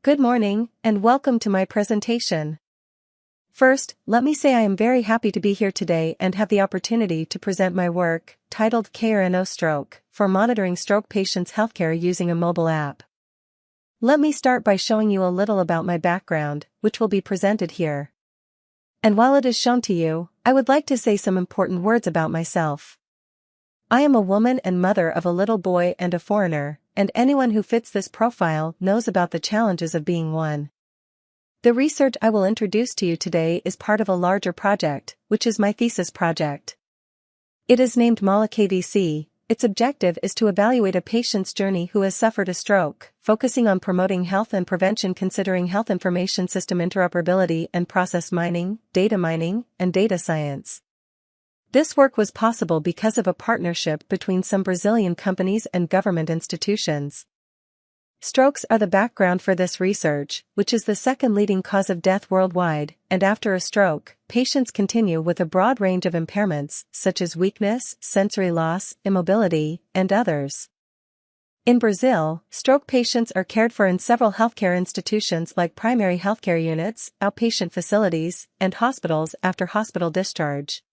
Good morning, and welcome to my presentation. First, let me say I am very happy to be here today and have the opportunity to present my work, titled Quer N0 Stroke, for monitoring stroke patients' healthcare using a mobile app. Let me start by showing you a little about my background, which will be presented here. And while it is shown to you, I would like to say some important words about myself. I am a woman and mother of a little boy and a foreigner, and anyone who fits this profile knows about the challenges of being one. The research I will introduce to you today is part of a larger project, which is my thesis project. It is named MIE AVC. Its objective is to evaluate a patient's journey who has suffered a stroke, focusing on promoting health and prevention considering health information system interoperability and process mining, and data science. This work was possible because of a partnership between some Brazilian companies and government institutions. Strokes are the background for this research, which is the second leading cause of death worldwide, and after a stroke, patients continue with a broad range of impairments, such as weakness, sensory loss, immobility, and others. In Brazil, stroke patients are cared for in several healthcare institutions like primary healthcare units, outpatient facilities, and hospitals after hospital discharge.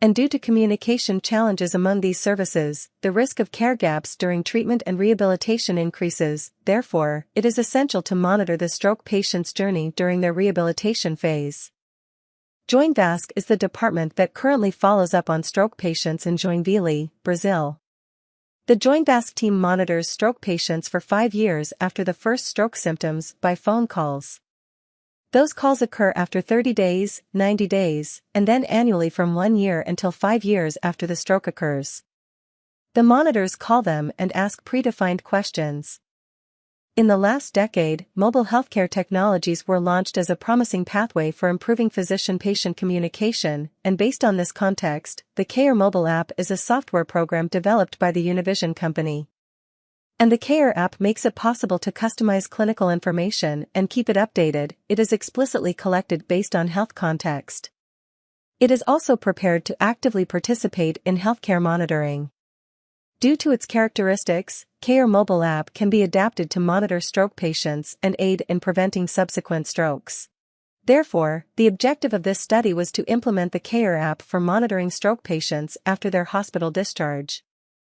And due to communication challenges among these services, the risk of care gaps during treatment and rehabilitation increases. Therefore, it is essential to monitor the stroke patient's journey during their rehabilitation phase. Joinville is the department that currently follows up on stroke patients in Joinville, Brazil. The Joinville team monitors stroke patients for 5 years after the first stroke symptoms by phone calls. Those calls occur after 30 days, 90 days, and then annually from 1 year until 5 years after the stroke occurs. The monitors call them and ask predefined questions. In the last decade, mobile healthcare technologies were launched as a promising pathway for improving physician-patient communication, and based on this context, the Quer mobile app is a software program developed by the Univision company. And the Quer app makes it possible to customize clinical information and keep it updated. It is explicitly collected based on health context. It is also prepared to actively participate in healthcare monitoring. Due to its characteristics, Quer mobile app can be adapted to monitor stroke patients and aid in preventing subsequent strokes. Therefore, the objective of this study was to implement the Quer app for monitoring stroke patients after their hospital discharge.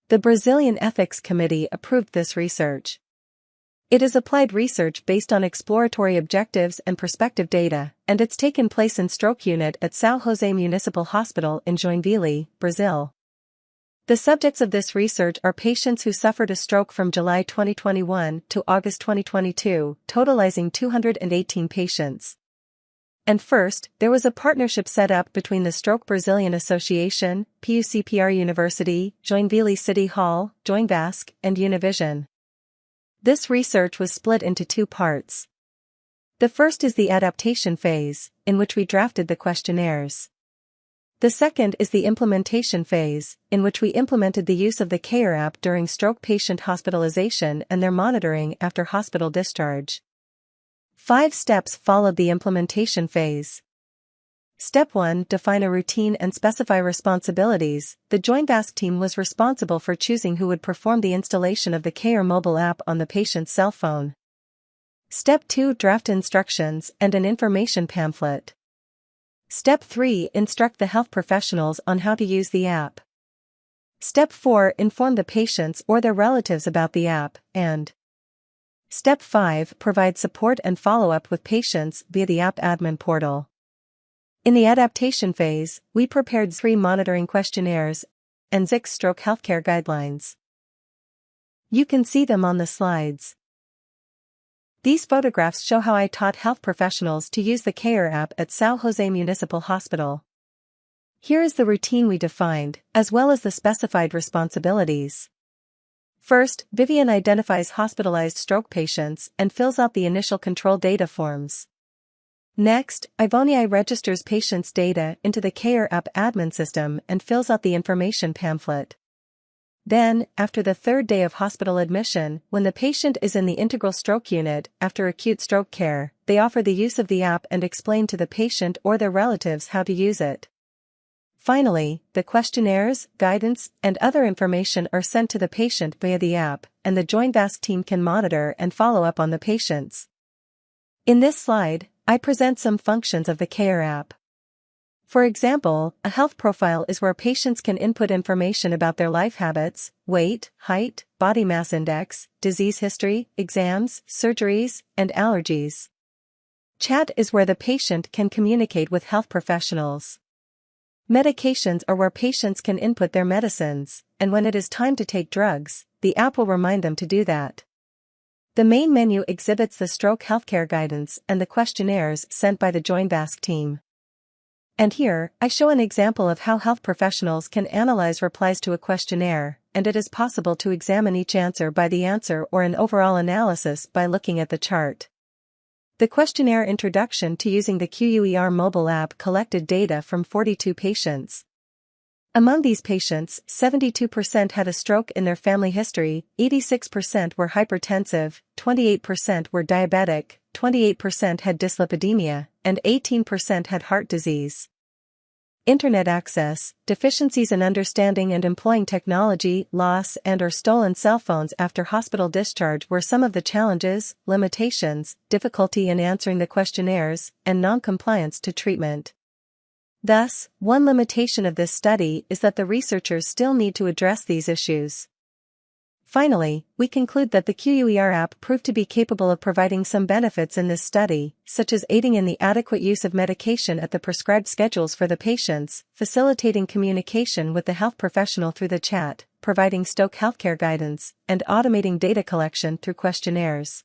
The Brazilian Ethics Committee approved this research. It is applied research based on exploratory objectives and prospective data, and it's taken place in stroke unit at São José Municipal Hospital in Joinville, Brazil. The subjects of this research are patients who suffered a stroke from July 2021 to August 2022, totalizing 218 patients. And first, there was a partnership set up between the Stroke Brazilian Association, PUCPR University, Joinville City Hall, Joinville, and Univision. This research was split into 2 parts. The first is the adaptation phase, in which we drafted the questionnaires. The second is the implementation phase, in which we implemented the use of the Quer app during stroke patient hospitalization and their monitoring after hospital discharge. 5 steps followed the implementation phase. Step 1: define a routine and specify responsibilities. The Joinville team was responsible for choosing who would perform the installation of the Quer mobile app on the patient's cell phone. Step 2: draft instructions and an information pamphlet. Step 3: instruct the health professionals on how to use the app. Step 4: inform the patients or their relatives about the app, and Step 5: provide support and follow-up with patients via the app admin portal. In the adaptation phase, we prepared 3 monitoring questionnaires and 6 stroke healthcare guidelines. You can see them on the slides. These photographs show how I taught health professionals to use the Quer app at São José Municipal Hospital. Here is the routine we defined, as well as the specified responsibilities. First, Vivian identifies hospitalized stroke patients and fills out the initial control data forms. Next, Ivonne registers patients' data into the Quer app admin system and fills out the information pamphlet. Then, after the 3rd day of hospital admission, when the patient is in the integral stroke unit after acute stroke care, they offer the use of the app and explain to the patient or their relatives how to use it. Finally, the questionnaires, guidance, and other information are sent to the patient via the app, and the Joinville team can monitor and follow up on the patients. In this slide, I present some functions of the Quer app. For example, a health profile is where patients can input information about their life habits, weight, height, body mass index, disease history, exams, surgeries, and allergies. Chat is where the patient can communicate with health professionals. Medications are where patients can input their medicines, and when it is time to take drugs, the app will remind them to do that. The main menu exhibits the stroke healthcare guidance and the questionnaires sent by the Joinville team. And here, I show an example of how health professionals can analyze replies to a questionnaire, and it is possible to examine each answer by the answer or an overall analysis by looking at the chart. The questionnaire introduction to using the QUER mobile app collected data from 42 patients. Among these patients, 72% had a stroke in their family history, 86% were hypertensive, 28% were diabetic, 28% had dyslipidemia, and 18% had heart disease. Internet access, deficiencies in understanding and employing technology, loss and/or stolen cell phones after hospital discharge were some of the challenges, limitations, difficulty in answering the questionnaires, and non-compliance to treatment. Thus, one limitation of this study is that the researchers still need to address these issues. Finally, we conclude that the QUER app proved to be capable of providing some benefits in this study, such as aiding in the adequate use of medication at the prescribed schedules for the patients, facilitating communication with the health professional through the chat, providing stroke healthcare guidance, and automating data collection through questionnaires.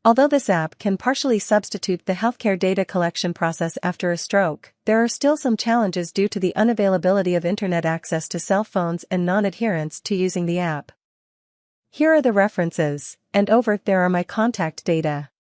Although this app can partially substitute the healthcare data collection process after a stroke, there are still some challenges due to the unavailability of internet access to cell phones and non-adherence to using the app. Here are the references, and over there are my contact data.